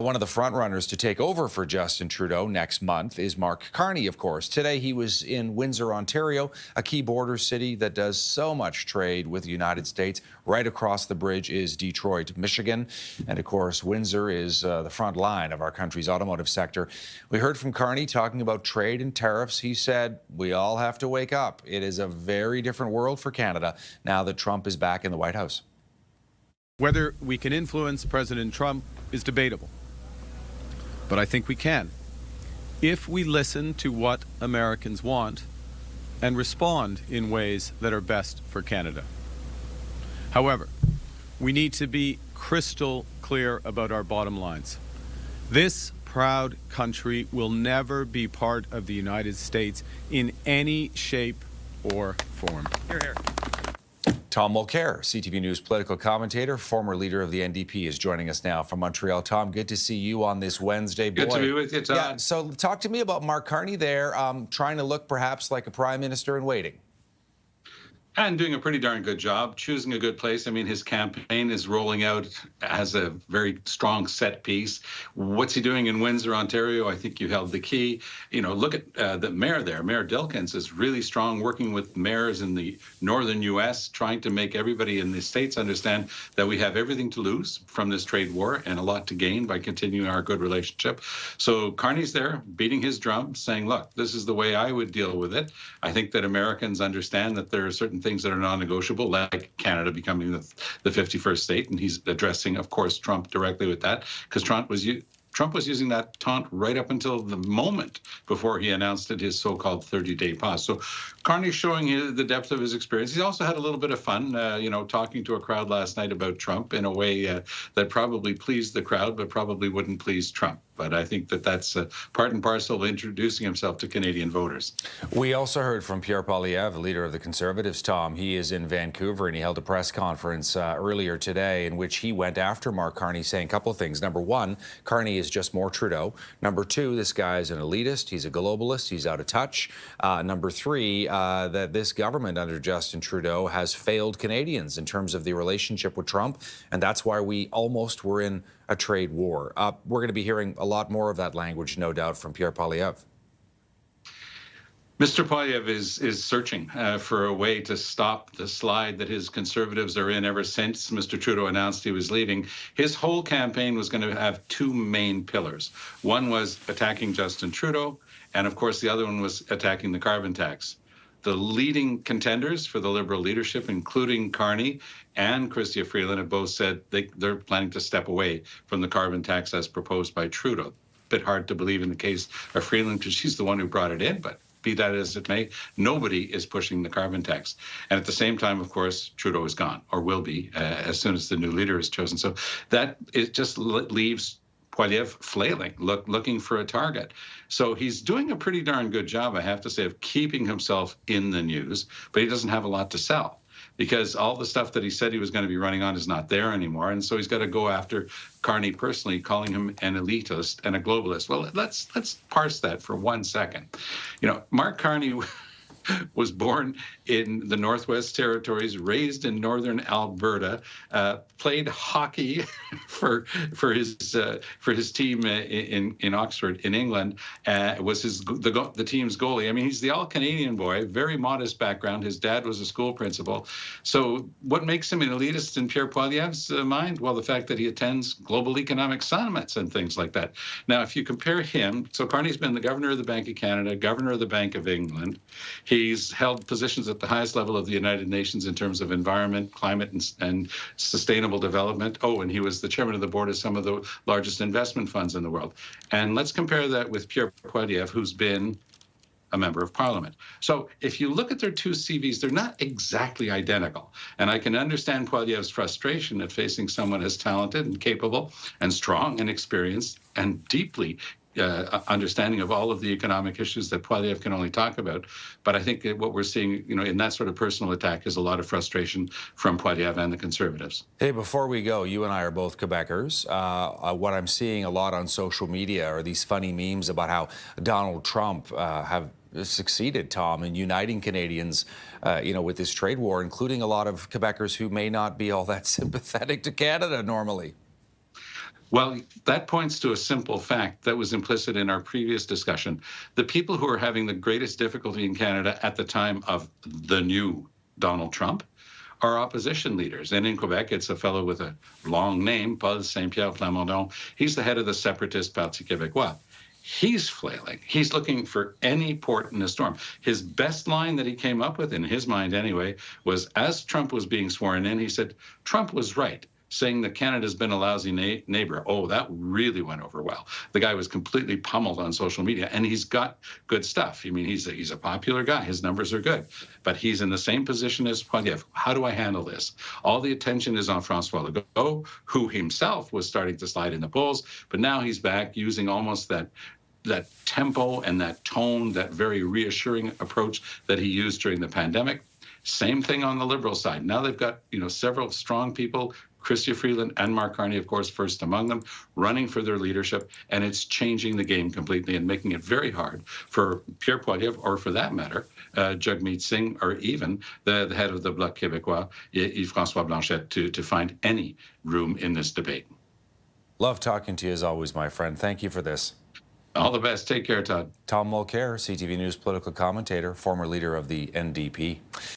one of the front runners to take over for Justin Trudeau next month is Mark Carney, of course. Today he was in Windsor, Ontario, a key border city that does so much trade with the United States. Right across the bridge is Detroit, Michigan. And of course, Windsor is the front line of our country's automotive sector. We heard from Carney talking about trade and tariffs. He said, we all have to wake up. It is a very different world for Canada now that Trump is back in the White House. Whether we can influence President Trump is debatable, but I think we can if we listen to what Americans want and respond in ways that are best for Canada. However, we need to be crystal clear about our bottom lines. This proud country will never be part of the United States in any shape or form. Hear, hear. Tom Mulcair, CTV News political commentator, former leader of the NDP, is joining us now from Montreal. Tom, good to see you on this Wednesday. Good to be with you, Tom. Yeah, so talk to me about Mark Carney there, trying to look perhaps like a prime minister in waiting. And doing a pretty darn good job, choosing a good place. I mean, his campaign is rolling out as a very strong set piece. What's he doing in Windsor, Ontario? I think you held the key. You know, look at the mayor there. Mayor Dilkins is really strong, working with mayors in the northern U.S., trying to make everybody in the States understand that we have everything to lose from this trade war and a lot to gain by continuing our good relationship. So Carney's there, beating his drum, saying, look, this is the way I would deal with it. I think that Americans understand that there are certain things that are non-negotiable, like Canada becoming the 51st state, and he's addressing, of course, Trump directly with that, because Trump was using that taunt right up until the moment before he announced his so-called 30-day pause. So Carney's showing the depth of his experience. He also had a little bit of fun, talking to a crowd last night about Trump in a way that probably pleased the crowd, but probably wouldn't please Trump. But I think that that's part and parcel of introducing himself to Canadian voters. We also heard from Pierre Poilievre, leader of the Conservatives, Tom. He is in Vancouver, and he held a press conference earlier today in which he went after Mark Carney, saying a couple of things. Number one, Carney is just more Trudeau. Number two, this guy is an elitist. He's a globalist. He's out of touch. Number three, that this government under Justin Trudeau has failed Canadians in terms of the relationship with Trump, and that's why we almost were in a trade war. We're going to be hearing a lot more of that language, no doubt, from Pierre Poilievre. Mr. Poilievre is searching for a way to stop the slide that his Conservatives are in ever since Mr. Trudeau announced he was leaving. His whole campaign was going to have two main pillars. One was attacking Justin Trudeau, and of course the other one was attacking the carbon tax. The leading contenders for the Liberal leadership, including Carney and Chrystia Freeland, have both said they're planning to step away from the carbon tax as proposed by Trudeau. Bit hard to believe in the case of Freeland because she's the one who brought it in, but be that as it may, nobody is pushing the carbon tax. And at the same time, of course, Trudeau is gone, or will be, as soon as the new leader is chosen. So that it just leaves Poilievre flailing, looking for a target. So he's doing a pretty darn good job, I have to say, of keeping himself in the news, but he doesn't have a lot to sell because all the stuff that he said he was going to be running on is not there anymore. And so he's got to go after Carney personally, calling him an elitist and a globalist. Well, let's parse that for 1 second. You know, Mark Carney was born in the Northwest Territories, raised in northern Alberta, played hockey for his team in Oxford in England, was the team's goalie. I mean, he's the all-Canadian boy, very modest background. His dad was a school principal. So what makes him an elitist in Pierre Poilievre's mind? Well, the fact that he attends global economic summits and things like that. Now, if you compare him, so Carney's been the governor of the Bank of Canada, governor of the Bank of England. He's held positions at the highest level of the United Nations in terms of environment, climate, and sustainable development. Oh, and he was the chairman of the board of some of the largest investment funds in the world. And let's compare that with Pierre Poilievre, who's been a member of parliament. So if you look at their two CVs, they're not exactly identical. And I can understand Poilievre's frustration at facing someone as talented and capable and strong and experienced and deeply understanding of all of the economic issues that Poilievre can only talk about. But I think that what we're seeing, in that sort of personal attack is a lot of frustration from Poilievre and the Conservatives. Hey, before we go, you and I are both Quebecers. What I'm seeing a lot on social media are these funny memes about how Donald Trump have succeeded, Tom, in uniting Canadians, with this trade war, including a lot of Quebecers who may not be all that sympathetic to Canada normally. Well, that points to a simple fact that was implicit in our previous discussion. The people who are having the greatest difficulty in Canada at the time of the new Donald Trump are opposition leaders. And in Quebec, it's a fellow with a long name, Paul Saint-Pierre Plamondon. He's the head of the separatist Parti Québécois. He's flailing. He's looking for any port in a storm. His best line that he came up with, in his mind anyway, was as Trump was being sworn in, he said, Trump was right, saying that Canada's been a lousy neighbor. Oh, that really went over well. The guy was completely pummeled on social media, and he's got good stuff. I mean, he's a popular guy. His numbers are good, but he's in the same position as Poilievre. How do I handle this? All the attention is on François Legault, who himself was starting to slide in the polls, but now he's back using almost that tempo and that tone, that very reassuring approach that he used during the pandemic. Same thing on the Liberal side. Now they've got, several strong people, Chrystia Freeland and Mark Carney, of course, first among them, running for their leadership, and it's changing the game completely and making it very hard for Pierre Poilievre, or for that matter, Jagmeet Singh, or even the head of the Bloc Québécois, Yves-François Blanchet, to find any room in this debate. Love talking to you as always, my friend. Thank you for this. All the best. Take care, Todd. Tom Mulcair, CTV News political commentator, former leader of the NDP.